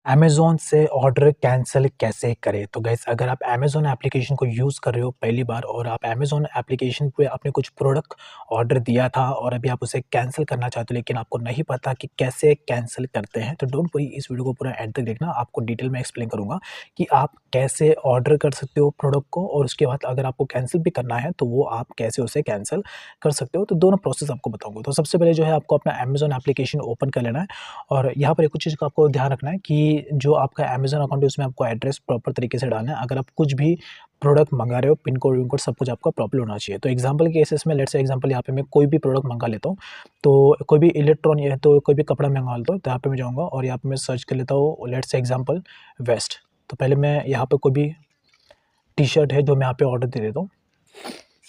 Amazon से order cancel कैसे करें? तो गाइस अगर आप अमेज़न एप्लीकेशन को यूज़ कर रहे हो पहली बार और आप अमेज़न एप्लीकेशन पे आपने कुछ प्रोडक्ट ऑर्डर दिया था और अभी आप उसे कैंसल करना चाहते हो लेकिन आपको नहीं पता कि कैसे कैंसल करते हैं, तो डोंट वरी इस वीडियो को पूरा एंड तक देखना। आपको डिटेल में एक्सप्लेन करूँगा कि आप कैसे ऑर्डर कर सकते हो प्रोडक्ट को और उसके बाद अगर आपको कैंसल भी करना है, तो वो आप कैसे उसे कैंसल कर सकते हो। तो दोनों प्रोसेस आपको बताऊँगा। तो सबसे पहले जो है आपको अपना अमेज़न एप्लीकेशन ओपन कर लेना है और यहाँ पर एक कुछ चीज़ का आपको ध्यान रखना है कि जो आपका अमेज़न अकाउंट है उसमें आपको एड्रेस प्रॉपर तरीके से डालना है। अगर आप कुछ भी प्रोडक्ट मँगा रहे हो, पिन कोड विन कोड सब कुछ आपका प्रॉपर होना चाहिए। तो एग्ज़ाम्पल के केसेस में लेट्स से एग्ज़ाम्पल यहाँ पे मैं कोई भी प्रोडक्ट मँगा लेता हूँ, तो कोई भी इलेक्ट्रॉनिक है तो कोई भी कपड़ा मँगा लेता हूँ, तो यहाँ पे मैं जाऊँगा और यहाँ पे मैं सर्च कर लेता हूँ लेट्स से एग्ज़ाम्पल वेस्ट। तो पहले मैं यहाँ पे कोई भी टी-शर्ट है जो मैं यहाँ पे ऑर्डर दे देता हूँ।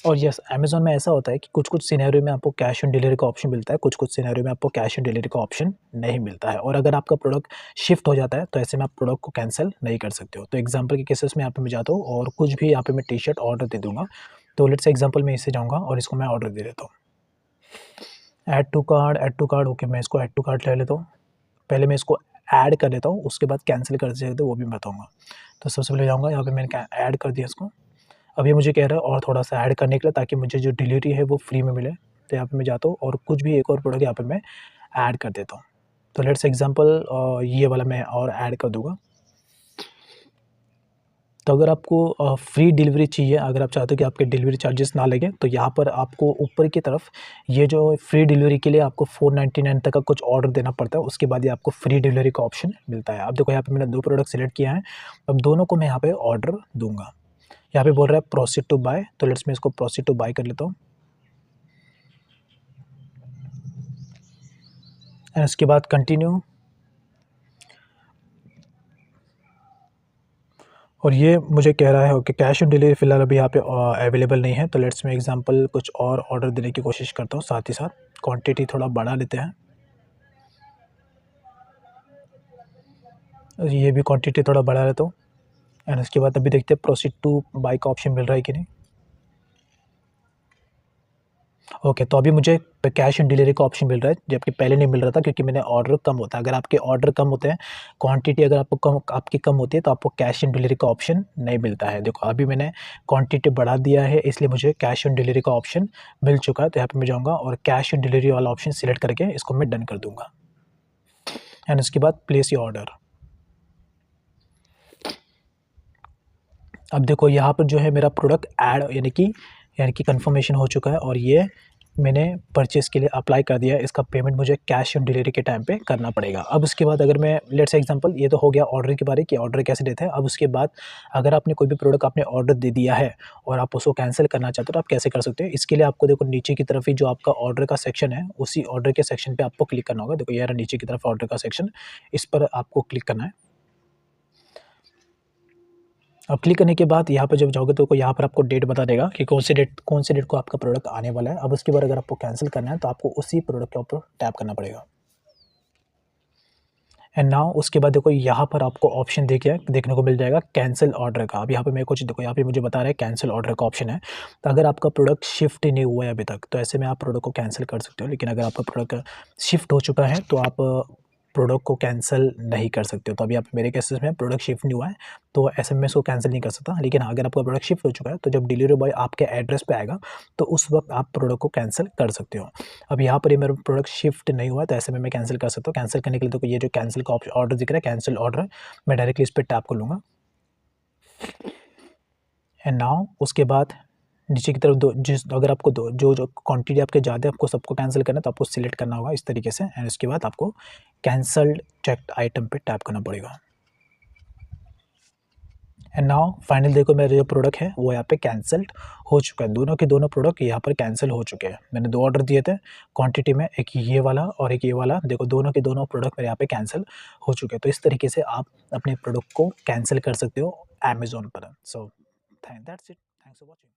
और यस, अमेज़न में ऐसा होता है कि कुछ-कुछ सिनेरियो में आपको कैश ऑन डिलीवरी का ऑप्शन मिलता है, कुछ-कुछ सिनेरियो में आपको कैश ऑन डिलीवरी का ऑप्शन नहीं मिलता है और अगर आपका प्रोडक्ट शिफ्ट हो जाता है, तो ऐसे में आप प्रोडक्ट को कैंसल नहीं कर सकते हो। तो एग्ज़ाम्पल के केसेस में यहाँ पे मैं जाता हूँ और कुछ भी यहाँ पे मैं टी-शर्ट ऑर्डर दे दूँगा। तो लेट्स से एग्ज़ाम्पल मैं इसे जाऊँगा और इसको मैं ऑर्डर दे देता हूँ। ऐड टू कार्ट ओके, मैं इसको ऐड टू कार्ट ले लेता हूँ। पहले मैं इसको ऐड कर लेता हूँ, उसके बाद कैंसल कैसे करते हैं वो भी मैं बताऊँगा। तो सबसे पहले जाऊँगा, यहाँ पे मैंने क्या ऐड कर दिया इसको। अब ये मुझे कह रहा है और थोड़ा-सा ऐड करने के लिए ताकि मुझे जो डिलीवरी है वो फ्री में मिले। तो यहाँ पे मैं जाता हूँ और कुछ भी एक और प्रोडक्ट यहाँ पे मैं ऐड कर देता हूँ। तो लेट्स एग्ज़ाम्पल ये वाला मैं और ऐड कर दूँगा। तो अगर आपको फ्री डिलीवरी चाहिए, अगर आप चाहते हो कि आपके डिलीवरी चार्जेस ना लगें, तो यहाँ पर आपको ऊपर की तरफ ये जो फ्री डिलीवरी के लिए आपको 499 तक का कुछ ऑर्डर देना पड़ता है, उसके बाद ये आपको फ्री डिलीवरी का ऑप्शन मिलता है। अब देखो यहाँ पे मैंने 2 प्रोडक्ट सेलेक्ट किया है, अब दोनों को मैं यहाँ पे ऑर्डर दूँगा। यहाँ पे बोल रहा है प्रोसीड टू बाय, तो लेट्स मैं इसको प्रोसीड टू बाय कर लेता हूँ। एंड उसके बाद कंटिन्यू। और ये मुझे कह रहा है कि कैश ऑन डिलीवरी फ़िलहाल अभी यहाँ पे अवेलेबल नहीं है, तो लेट्स मैं एग्ज़ाम्पल कुछ और ऑर्डर देने की कोशिश करता हूँ, साथ ही साथ क्वांटिटी थोड़ा बढ़ा लेते हैं। और ये भी क्वांटिटी थोड़ा बढ़ा लेता हूँ एंड उसके बाद अभी देखते हैं प्रोसीड टू बाय का ऑप्शन मिल रहा है कि नहीं। ओके, तो अभी मुझे कैश ऑन डिलीवरी का ऑप्शन मिल रहा है, जबकि पहले नहीं मिल रहा था क्योंकि मैंने ऑर्डर कम होता है। अगर आपके ऑर्डर कम होते हैं, क्वांटिटी अगर आपको आपकी कम होती है, तो आपको कैश ऑन डिलीवरी का ऑप्शन नहीं मिलता है। देखो, अभी मैंने क्वांटिटी बढ़ा दिया है, इसलिए मुझे कैश ऑन डिलीवरी का ऑप्शन मिल चुका है। तो यहाँ पे मैं जाऊँगा और कैश ऑन डिलीवरी वाला ऑप्शन सिलेक्ट करके इसको मैं डन कर दूँगा एंड उसके बाद प्लेस योर ऑर्डर। अब देखो यहाँ पर जो है मेरा प्रोडक्ट ऐड यानी कि कन्फर्मेशन हो चुका है और ये मैंने परचेज़ के लिए अप्लाई कर दिया है। इसका पेमेंट मुझे कैश ऑन डिलीवरी के टाइम पे करना पड़ेगा। अब उसके बाद अगर मैं लेट्स से एग्ज़ाम्पल, ये तो हो गया ऑर्डर के बारे कि ऑर्डर कैसे देते हैं। अब उसके बाद अगर आपने कोई भी प्रोडक्ट आपने ऑर्डर दे दिया है और आप उसको कैंसल करना चाहते हो, तो आप कैसे कर सकते हो? इसके लिए आपको देखो नीचे की तरफ ही जो आपका ऑर्डर का सेक्शन है, उसी ऑर्डर के सेक्शन पे आपको क्लिक करना होगा। देखो ये रहा नीचे की तरफ ऑर्डर का सेक्शन, इस पर आपको क्लिक करना है। अब क्लिक करने के बाद यहाँ पे जब जाओगे तो यहाँ पर आपको डेट बता देगा कि कौन से डेट को आपका प्रोडक्ट आने वाला है। अब उसके बाद अगर आपको कैंसिल करना है तो आपको उसी प्रोडक्ट के ऊपर टैप करना पड़ेगा। एंड नाउ उसके बाद देखो यहाँ पर आपको ऑप्शन देखने को मिल जाएगा कैंसिल ऑर्डर का। अब यहाँ पे मैं कुछ देखो, यहाँ पे मुझे बता रहा है कैंसिल ऑर्डर का ऑप्शन है। तो अगर आपका प्रोडक्ट शिफ्ट नहीं हुआ है अभी तक, तो ऐसे में आप प्रोडक्ट को कैंसिल कर सकते हो। लेकिन अगर आपका प्रोडक्ट शिफ्ट हो चुका है तो आप प्रोडक्ट को कैंसिल नहीं कर सकते हो। तो अभी आप मेरे केसेस में प्रोडक्ट शिफ्ट नहीं हुआ है, तो ऐसे में इसको कैंसिल नहीं कर सकता। लेकिन अगर आपका प्रोडक्ट शिफ्ट हो चुका है, तो जब डिलीवरी बॉय आपके एड्रेस पे आएगा, तो उस वक्त आप प्रोडक्ट को कैंसिल कर सकते हो। अब यहाँ पर ये मेरा प्रोडक्ट शिफ्ट नहीं हुआ है, तो ऐसे में मैं कैंसिल कर सकता हूँ। कैंसिल करने के लिए तो ये जो कैंसिल का ऑर्डर दिख रहा है, कैंसिल ऑर्डर, मैं डायरेक्टली इस पर टैप कर लूँगा। एंड नाउ उसके बाद नीचे की तरफ अगर आपको जो क्वांटिटी आपके ज़्यादा है, आपको सबको कैंसिल करना है, तो आपको सिलेक्ट करना होगा इस तरीके से एंड उसके बाद आपको कैंसल्ड चेक्ड आइटम पे टैप करना पड़ेगा। एंड नाउ फाइनल देखो, मेरा जो प्रोडक्ट है वो यहाँ पे कैंसल्ड हो चुका है। दोनों के दोनों प्रोडक्ट यहाँ पर कैंसिल हो चुके हैं। मैंने 2 ऑर्डर दिए थे क्वांटिटी में, एक ये वाला और एक ये वाला। देखो दोनों के दोनों प्रोडक्ट मेरे यहाँ पे कैंसिल हो चुके हैं। तो इस तरीके से आप अपने प्रोडक्ट को कैंसिल कर सकते हो अमेज़न पर। So that's it. Thanks for watching.